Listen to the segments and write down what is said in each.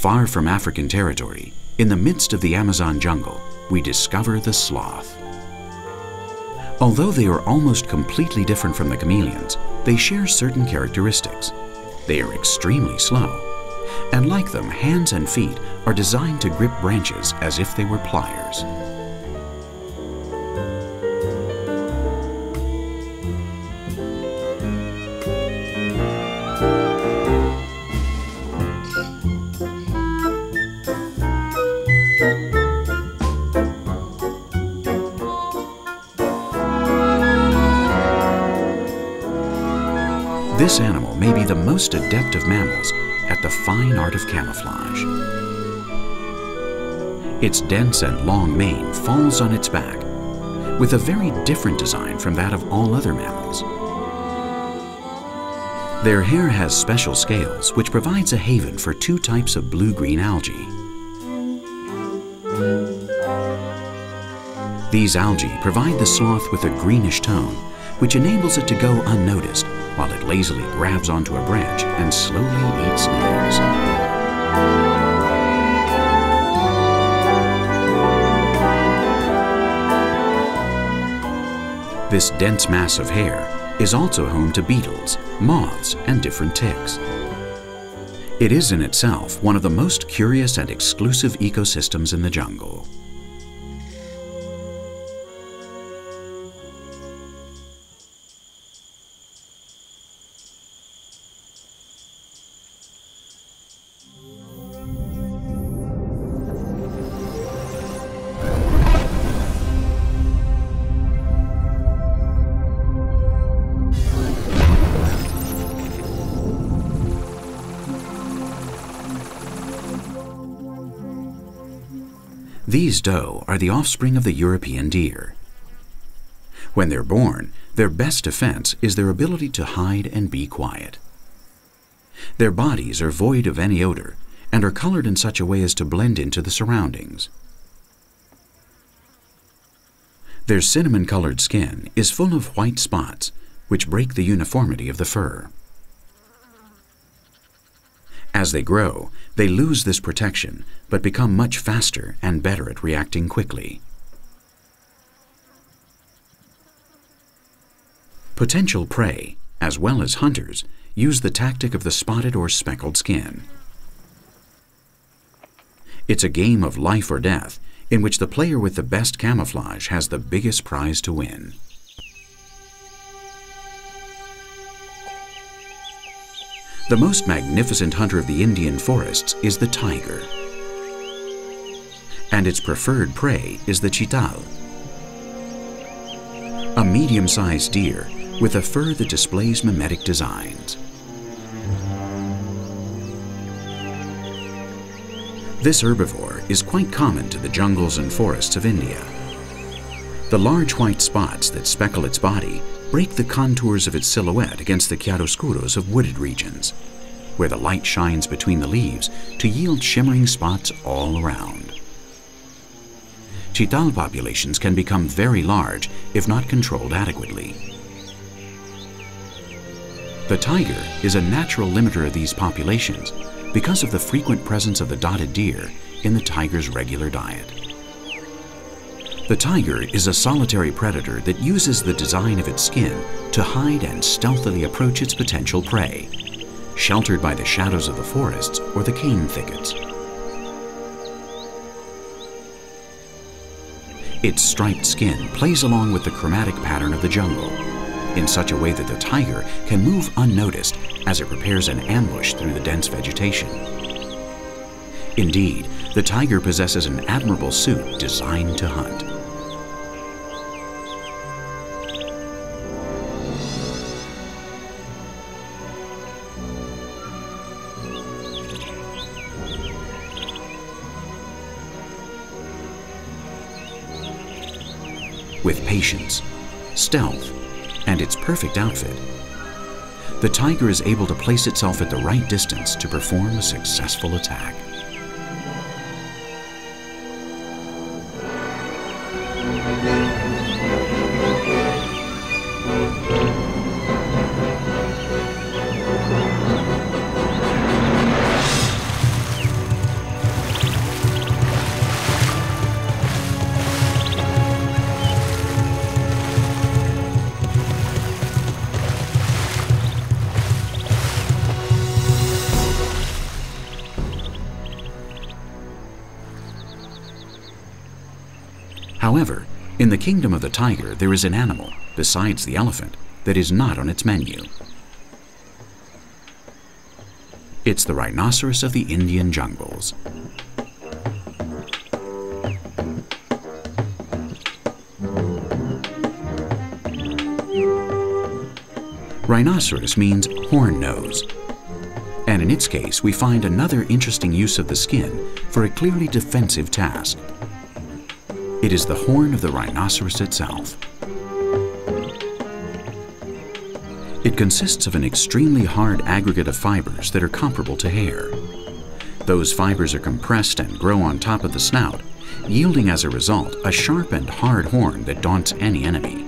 Far from African territory, in the midst of the Amazon jungle, we discover the sloth. Although they are almost completely different from the chameleons, they share certain characteristics. They are extremely slow, and like them, hands and feet are designed to grip branches as if they were pliers. This animal may be the most adept of mammals at the fine art of camouflage. Its dense and long mane falls on its back, with a very different design from that of all other mammals. Their hair has special scales, which provides a haven for two types of blue-green algae. These algae provide the sloth with a greenish tone, which enables it to go unnoticed while it lazily grabs onto a branch and slowly eats leaves. This dense mass of hair is also home to beetles, moths, and different ticks. It is in itself one of the most curious and exclusive ecosystems in the jungle. These doe are the offspring of the European deer. When they're born, their best defense is their ability to hide and be quiet. Their bodies are void of any odor and are colored in such a way as to blend into the surroundings. Their cinnamon-colored skin is full of white spots, which break the uniformity of the fur. As they grow, they lose this protection, but become much faster and better at reacting quickly. Potential prey, as well as hunters, use the tactic of the spotted or speckled skin. It's a game of life or death, in which the player with the best camouflage has the biggest prize to win. The most magnificent hunter of the Indian forests is the tiger, and its preferred prey is the cheetah, a medium-sized deer with a fur that displays mimetic designs. This herbivore is quite common to the jungles and forests of India. The large white spots that speckle its body break the contours of its silhouette against the chiaroscuros of wooded regions, where the light shines between the leaves to yield shimmering spots all around. Cheetah populations can become very large if not controlled adequately. The tiger is a natural limiter of these populations because of the frequent presence of the dotted deer in the tiger's regular diet. The tiger is a solitary predator that uses the design of its skin to hide and stealthily approach its potential prey, sheltered by the shadows of the forests or the cane thickets. Its striped skin plays along with the chromatic pattern of the jungle, in such a way that the tiger can move unnoticed as it prepares an ambush through the dense vegetation. Indeed, the tiger possesses an admirable suit designed to hunt. With patience, stealth, and its perfect outfit, the tiger is able to place itself at the right distance to perform a successful attack. However, in the kingdom of the tiger, there is an animal, besides the elephant, that is not on its menu. It's the rhinoceros of the Indian jungles. Rhinoceros means horn nose, and in its case we find another interesting use of the skin for a clearly defensive task. It is the horn of the rhinoceros itself. It consists of an extremely hard aggregate of fibers that are comparable to hair. Those fibers are compressed and grow on top of the snout, yielding as a result a sharp and hard horn that daunts any enemy.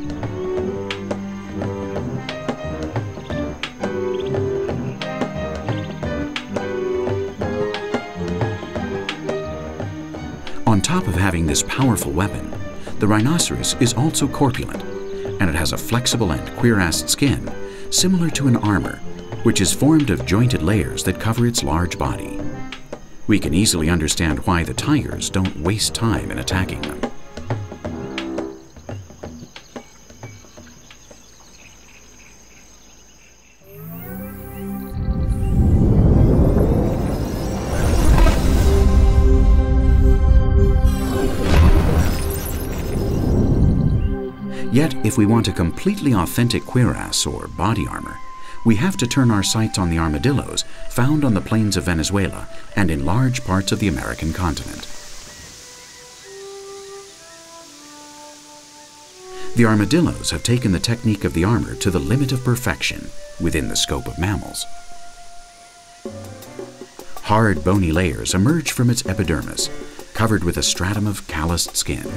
On top of having this powerful weapon, the rhinoceros is also corpulent, and it has a flexible and cuirassed skin similar to an armor, which is formed of jointed layers that cover its large body. We can easily understand why the tigers don't waste time in attacking them. Yet, if we want a completely authentic cuirass or body armor, we have to turn our sights on the armadillos found on the plains of Venezuela and in large parts of the American continent. The armadillos have taken the technique of the armor to the limit of perfection within the scope of mammals. Hard, bony layers emerge from its epidermis, covered with a stratum of calloused skin.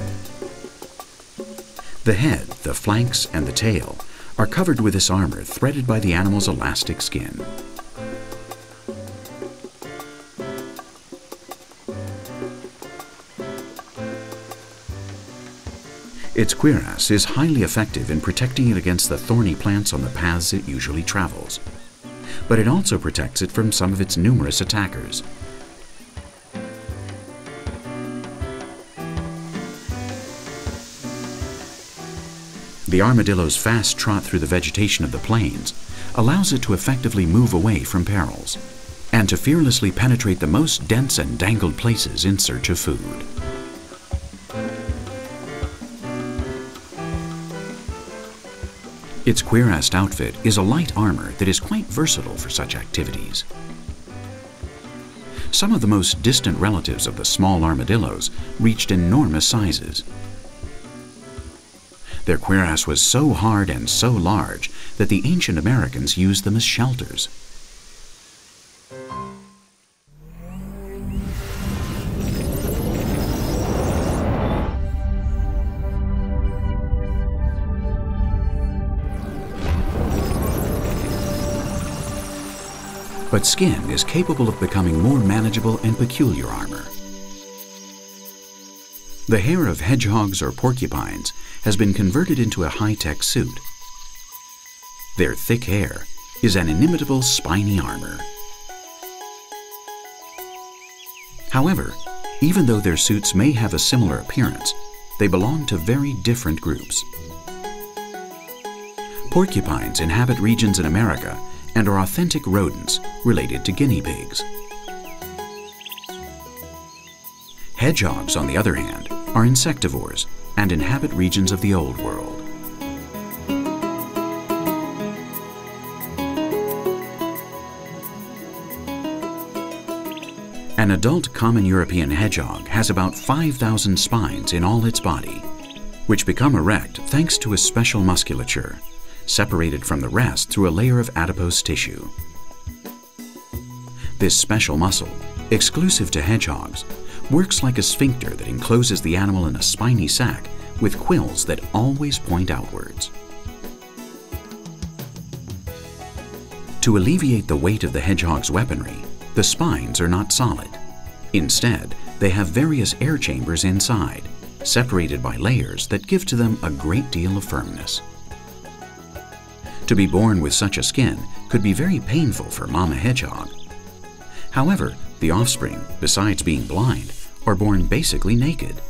The head, the flanks, and the tail are covered with this armor threaded by the animal's elastic skin. Its cuirass is highly effective in protecting it against the thorny plants on the paths it usually travels, but it also protects it from some of its numerous attackers. The armadillo's fast trot through the vegetation of the plains allows it to effectively move away from perils and to fearlessly penetrate the most dense and tangled places in search of food. Its cuirassed outfit is a light armor that is quite versatile for such activities. Some of the most distant relatives of the small armadillos reached enormous sizes. Their cuirass was so hard and so large that the ancient Americans used them as shelters. But skin is capable of becoming more manageable and peculiar armor. The hair of hedgehogs or porcupines has been converted into a high-tech suit. Their thick hair is an inimitable spiny armor. However, even though their suits may have a similar appearance, they belong to very different groups. Porcupines inhabit regions in America and are authentic rodents related to guinea pigs. Hedgehogs, on the other hand, are insectivores and inhabit regions of the Old World. An adult common European hedgehog has about 5,000 spines in all its body, which become erect thanks to a special musculature, separated from the rest through a layer of adipose tissue. This special muscle, exclusive to hedgehogs, works like a sphincter that encloses the animal in a spiny sac with quills that always point outwards. To alleviate the weight of the hedgehog's weaponry, the spines are not solid. Instead, they have various air chambers inside, separated by layers that give to them a great deal of firmness. To be born with such a skin could be very painful for Mama Hedgehog. However, the offspring, besides being blind, are born basically naked,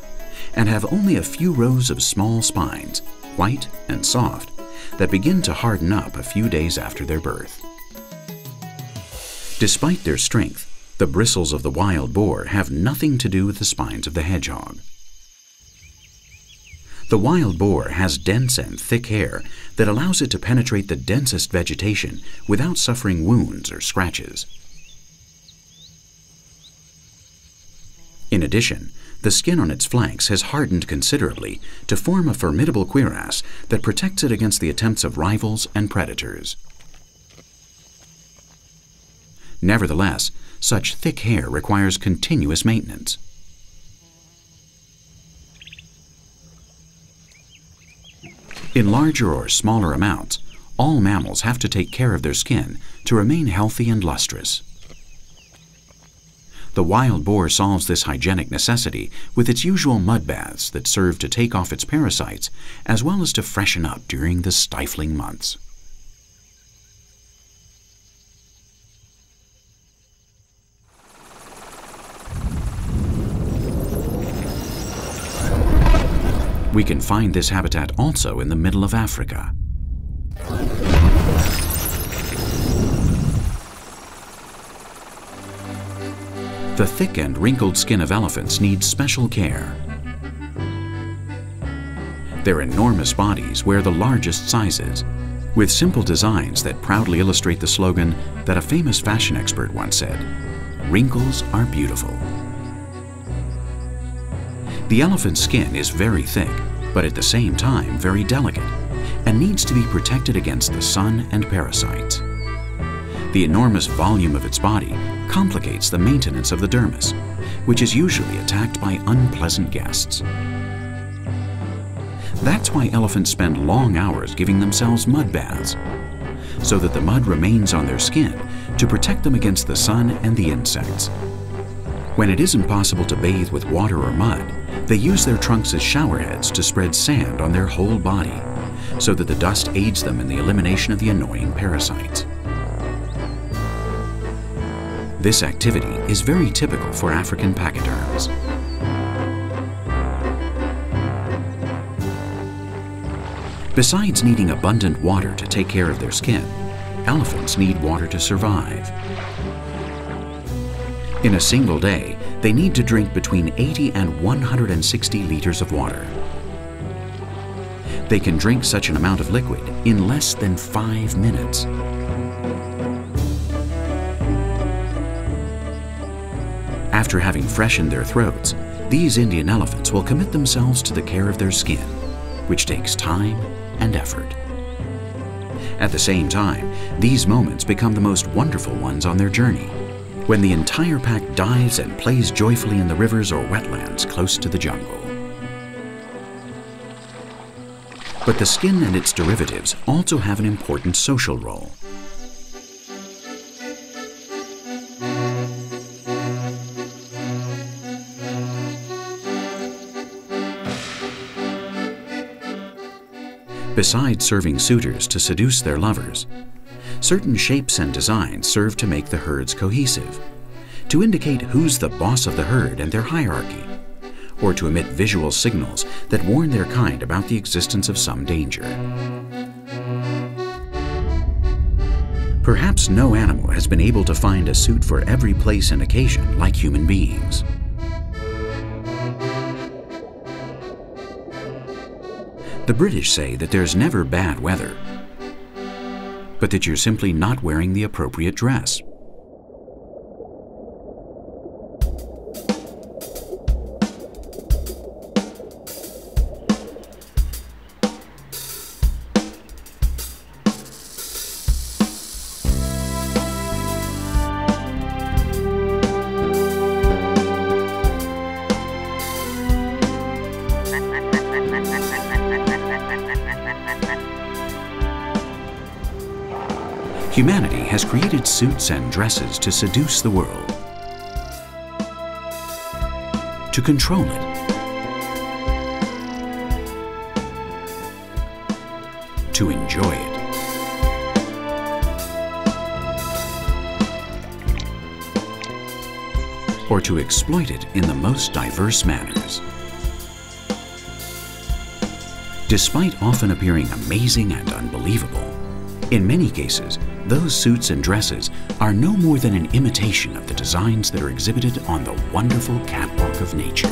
and have only a few rows of small spines, white and soft, that begin to harden up a few days after their birth. Despite their strength, the bristles of the wild boar have nothing to do with the spines of the hedgehog. The wild boar has dense and thick hair that allows it to penetrate the densest vegetation without suffering wounds or scratches. In addition, the skin on its flanks has hardened considerably to form a formidable cuirass that protects it against the attempts of rivals and predators. Nevertheless, such thick hair requires continuous maintenance. In larger or smaller amounts, all mammals have to take care of their skin to remain healthy and lustrous. The wild boar solves this hygienic necessity with its usual mud baths that serve to take off its parasites as well as to freshen up during the stifling months. We can find this habitat also in the middle of Africa. The thick and wrinkled skin of elephants needs special care. Their enormous bodies wear the largest sizes, with simple designs that proudly illustrate the slogan that a famous fashion expert once said, "Wrinkles are beautiful." The elephant's skin is very thick, but at the same time very delicate, and needs to be protected against the sun and parasites. The enormous volume of its body complicates the maintenance of the dermis, which is usually attacked by unpleasant guests. That's why elephants spend long hours giving themselves mud baths, so that the mud remains on their skin to protect them against the sun and the insects. When it isn't possible to bathe with water or mud, they use their trunks as shower heads to spread sand on their whole body, so that the dust aids them in the elimination of the annoying parasites. This activity is very typical for African pachyderms. Besides needing abundant water to take care of their skin, elephants need water to survive. In a single day, they need to drink between 80 and 160 liters of water. They can drink such an amount of liquid in less than 5 minutes. After having freshened their throats, these Indian elephants will commit themselves to the care of their skin, which takes time and effort. At the same time, these moments become the most wonderful ones on their journey, when the entire pack dives and plays joyfully in the rivers or wetlands close to the jungle. But the skin and its derivatives also have an important social role. Besides serving suitors to seduce their lovers, certain shapes and designs serve to make the herds cohesive, to indicate who's the boss of the herd and their hierarchy, or to emit visual signals that warn their kind about the existence of some danger. Perhaps no animal has been able to find a suit for every place and occasion like human beings. The British say that there's never bad weather, but that you're simply not wearing the appropriate dress. Humanity has created suits and dresses to seduce the world, to control it, to enjoy it. Or to exploit it in the most diverse manners. Despite often appearing amazing and unbelievable, in many cases, those suits and dresses are no more than an imitation of the designs that are exhibited on the wonderful catwalk of nature.